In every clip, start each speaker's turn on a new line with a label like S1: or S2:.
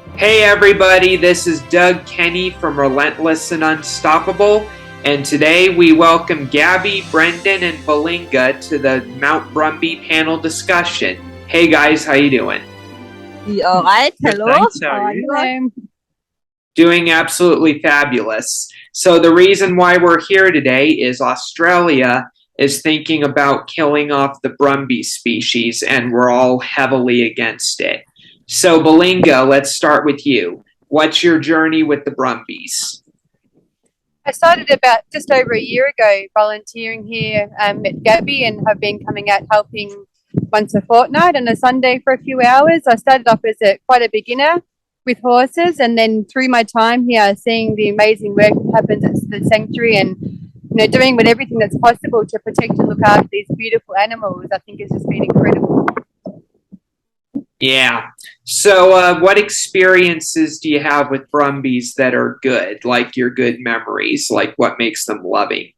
S1: Hey everybody, this is Doug Kenny from Relentless and Unstoppable, and today we welcome Gabbie, Brendan, and Belinga to the Mount Brumby Panel discussion. Hey guys, how you doing?
S2: All right, hello.
S3: Thanks, how are you?
S1: Doing absolutely fabulous. So the reason why we're here today is Australia is thinking about killing off the Brumby species, and we're all heavily against it. So Belinga, let's start with you. What's your journey with the Brumbies?
S4: I started about just over a year ago volunteering here at Gabbie and have been coming out helping once a fortnight on a Sunday for a few hours. I started off as quite a beginner with horses, and then through my time here, seeing the amazing work that happens at the sanctuary and doing everything that's possible to protect and look after these beautiful animals, I think has just been incredible.
S1: Yeah. So what experiences do you have with Brumbies that are good, like your good memories? Like what makes them loving?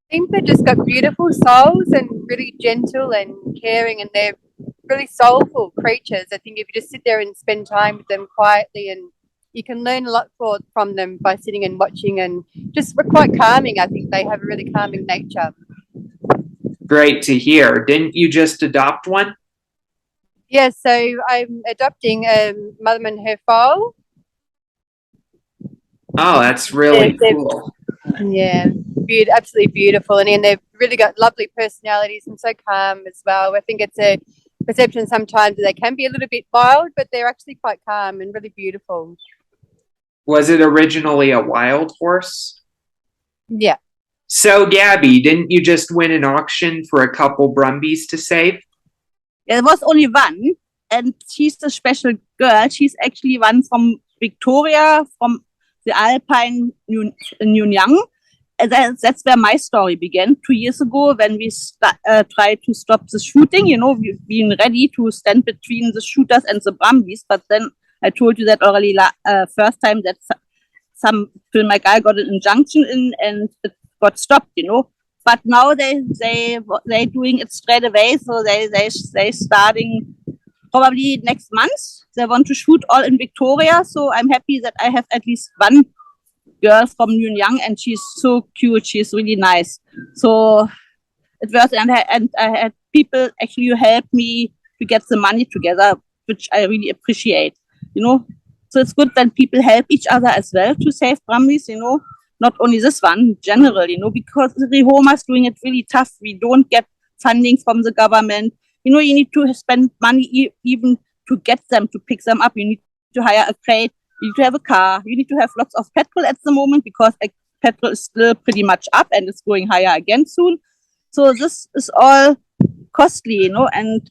S4: I think they've just got beautiful souls and really gentle and caring, and they're really soulful creatures. I think if you just sit there and spend time with them quietly, and you can learn a lot from them by sitting and watching, and just quite calming. I think they have a really calming nature.
S1: Great to hear. Didn't you just adopt one?
S4: Yeah, so I'm adopting Mother and her foal.
S1: Oh, that's really cool.
S4: Yeah, absolutely beautiful. And they've really got lovely personalities and so calm as well. I think it's a perception sometimes that they can be a little bit wild, but they're actually quite calm and really beautiful.
S1: Was it originally a wild horse?
S4: Yeah.
S1: So, Gabbie, didn't you just win an auction for a couple Brumbies to save?
S2: There was only one, and she's a special girl. She's actually one from Victoria, from the Alpine Nyunyang. And that's where my story began 2 years ago when we tried to stop the shooting. We've been ready to stand between the shooters and the Brumbies, but then I told you that already first time that some film my guy got an injunction in and it got stopped, But now they're doing it straight away, so they starting probably next month. They want to shoot all in Victoria, so I'm happy that I have at least one girl from Nyunyang, and she's so cute. She's really nice. So it was, and I had people actually who helped me to get the money together, which I really appreciate. So it's good when people help each other as well to save Brumbies. Not only this one, generally, because the Rehoma is doing it really tough. We don't get funding from the government. You need to spend money even to get them, to pick them up. You need to hire a crate. You need to have a car. You need to have lots of petrol at the moment because petrol is still pretty much up and it's going higher again soon. So this is all costly, and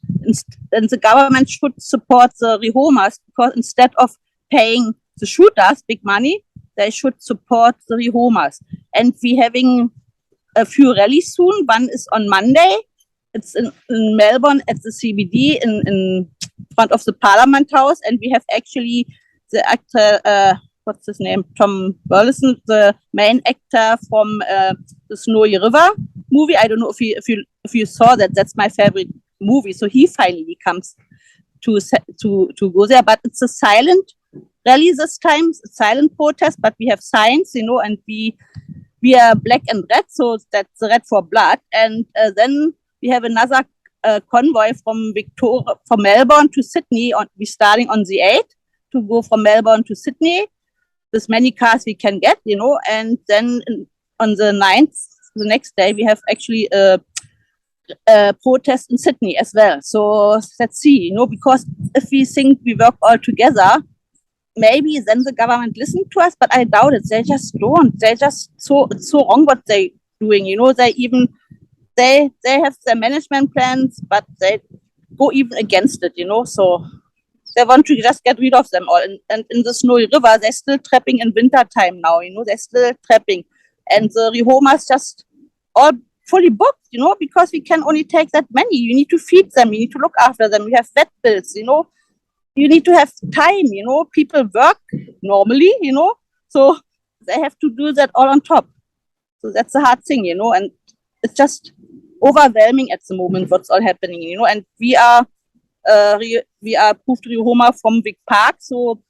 S2: the government should support the Rehomas, because instead of paying the shooters big money, they should support the Rehomas. And we're having a few rallies soon. One is on Monday. It's in Melbourne at the CBD in front of the Parliament House. And we have actually the actor, what's his name? Tom Burleson, the main actor from the Snowy River movie. I don't know if you saw that. That's my favorite movie. So he finally comes to go there. But it's a silent rally this time, silent protest, but we have signs, and we are black and red, so that's red for blood. And then we have another convoy from Melbourne to Sydney. We're starting on the 8th to go from Melbourne to Sydney. There's many cars we can get, and then on the 9th, the next day, we have actually a protest in Sydney as well. So let's see, because if we think we work all together, maybe then the government listen to us, but I doubt it. They just don't. They're just it's so wrong what they're doing. They have their management plans, but they go even against it. So they want to just get rid of them all. And in the Snowy River, they're still trapping in winter time now. They're still trapping, and the Rehomas just all fully booked. Because we can only take that many. You need to feed them. You need to look after them. We have vet bills. You need to have time, people work normally, so they have to do that all on top. So that's a hard thing, and it's just overwhelming at the moment what's all happening, and we are we are approved rehoma from Vic Park, so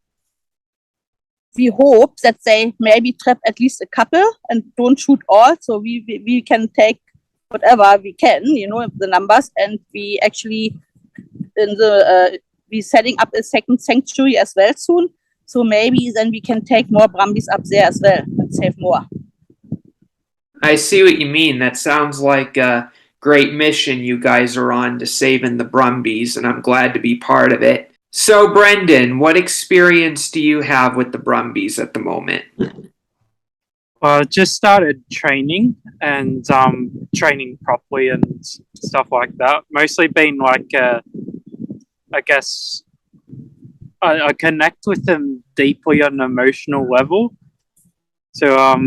S2: we hope that they maybe trap at least a couple and don't shoot all, so we can take whatever we can, the numbers, and we actually we setting up a second sanctuary as well soon, so maybe then we can take more Brumbies up there as well and save more.
S1: I see what you mean. That sounds like a great mission you guys are on to saving the Brumbies, and I'm glad to be part of it. So, Brendan, what experience do you have with the Brumbies at the moment?
S3: Well, I just started training and training properly and stuff like that. Mostly been like, I guess, I connect with them deeply on an emotional level. So, I'm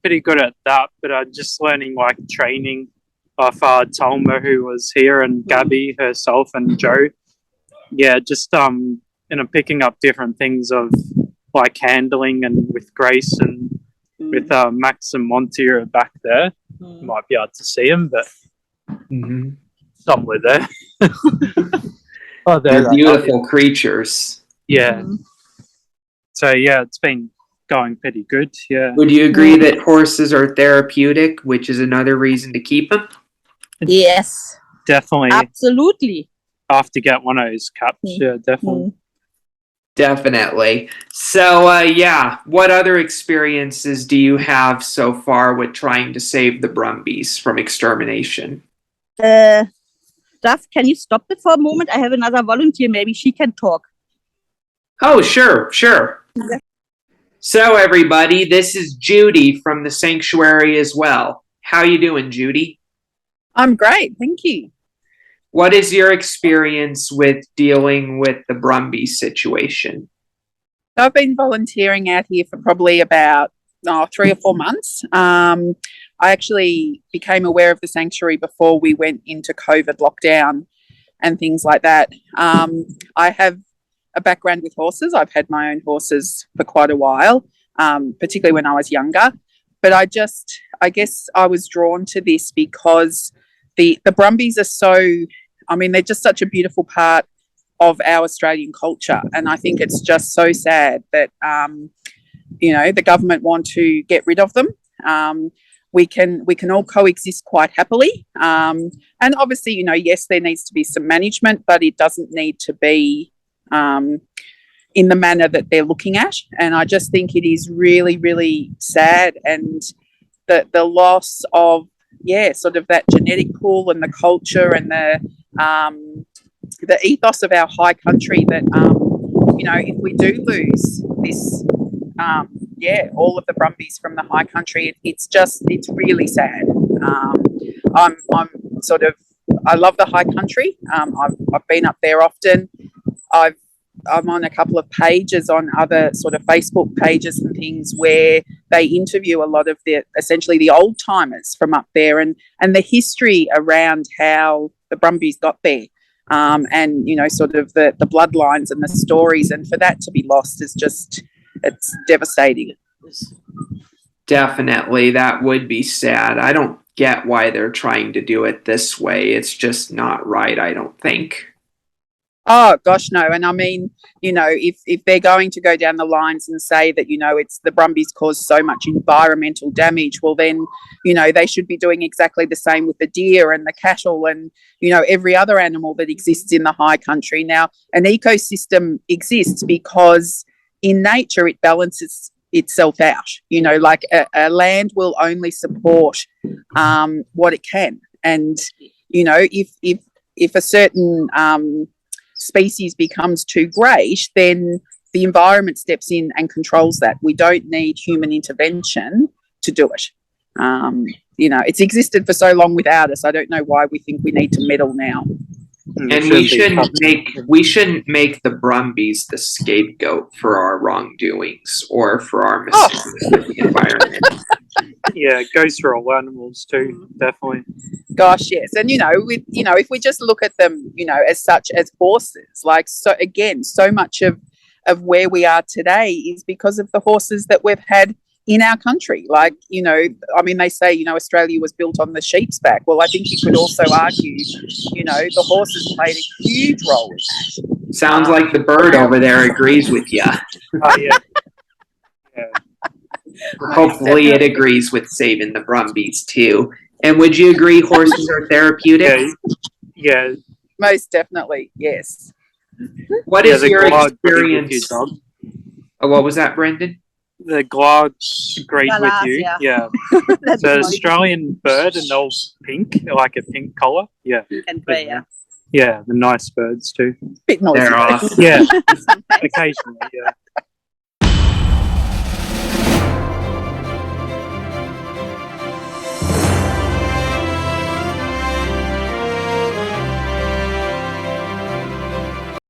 S3: pretty good at that. But I'm just learning like training off Tolma, who was here, and Gabbie herself, and Joe. Yeah, just picking up different things of like handling, and with Grace and with Max and Monty are back there. You might be able to see them, but somewhere there. Oh,
S1: they're beautiful creatures.
S3: Yeah. So yeah, it's been going pretty good. Yeah.
S1: Would you agree that horses are therapeutic, which is another reason to keep them?
S2: Yes.
S3: Definitely.
S2: Absolutely.
S3: I have to get one of those caps. Yeah, definitely.
S1: Definitely. So, what other experiences do you have so far with trying to save the Brumbies from extermination?
S2: Duff, can you stop it for a moment? I have another volunteer. Maybe she can talk.
S1: Oh, sure. Okay. So, everybody, this is Judy from the sanctuary as well. How you doing, Judy?
S5: I'm great, thank you.
S1: What is your experience with dealing with the Brumby situation?
S5: I've been volunteering out here for probably about 3 or 4 months. I actually became aware of the sanctuary before we went into COVID lockdown and things like that. I have a background with horses. I've had my own horses for quite a while, particularly when I was younger. But I guess I was drawn to this because the Brumbies are they're just such a beautiful part of our Australian culture. And I think it's just so sad that, the government want to get rid of them. We can all coexist quite happily. And obviously, yes, there needs to be some management, but it doesn't need to be in the manner that they're looking at. And I just think it is really, really sad. And the loss of, sort of that genetic pool and the culture and the ethos of our high country that, if we do lose this, all of the Brumbies from the high country, it's really sad. I love the high country. I've been up there often. I'm on a couple of pages on other sort of Facebook pages and things where they interview a lot of essentially the old timers from up there and the history around how the Brumbies got there, and sort of the bloodlines and the stories, and for that to be lost is it's devastating.
S1: Definitely, that would be sad. I don't get why they're trying to do it this way. It's just not right, I don't think.
S5: Oh gosh, no. And I mean, if they're going to go down the lines and say that, it's the Brumbies caused so much environmental damage, well then, they should be doing exactly the same with the deer and the cattle and, every other animal that exists in the high country. Now, an ecosystem exists because in nature it balances itself out. Like a land will only support what it can. And, if a certain species becomes too great, then the environment steps in and controls that. We don't need human intervention to do it. It's existed for so long without us. I don't know why we think we need to meddle now.
S1: And we shouldn't make the Brumbies the scapegoat for our wrongdoings or for our mistakes with the environment.
S3: Yeah, it goes for all animals too, definitely.
S5: Gosh, yes. And if we just look at them, as such as horses, like, so again, so much of where we are today is because of the horses that we've had in our country. Like, you know, I mean, they say, you know, Australia was built on the sheep's back. Well, I think you could also argue, you know, the horses played a huge role in that.
S1: Sounds like the bird over there agrees with you.
S3: Oh yeah. Yeah.
S1: Hopefully it agrees with saving the Brumbies too. And would you agree horses are therapeutic?
S3: Yeah.
S5: Most definitely, yes.
S1: What is your experience? Oh, what was that, Brendan?
S3: The gloves agreed with you. Yeah.
S2: That's
S3: The
S2: funny.
S3: Australian bird and they're pink, like a pink collar. Yeah.
S2: And grey, yeah.
S3: Yeah, the nice birds too.
S5: Bit noisy.
S1: They're
S5: though.
S1: off.
S3: Yeah. Occasionally, yeah.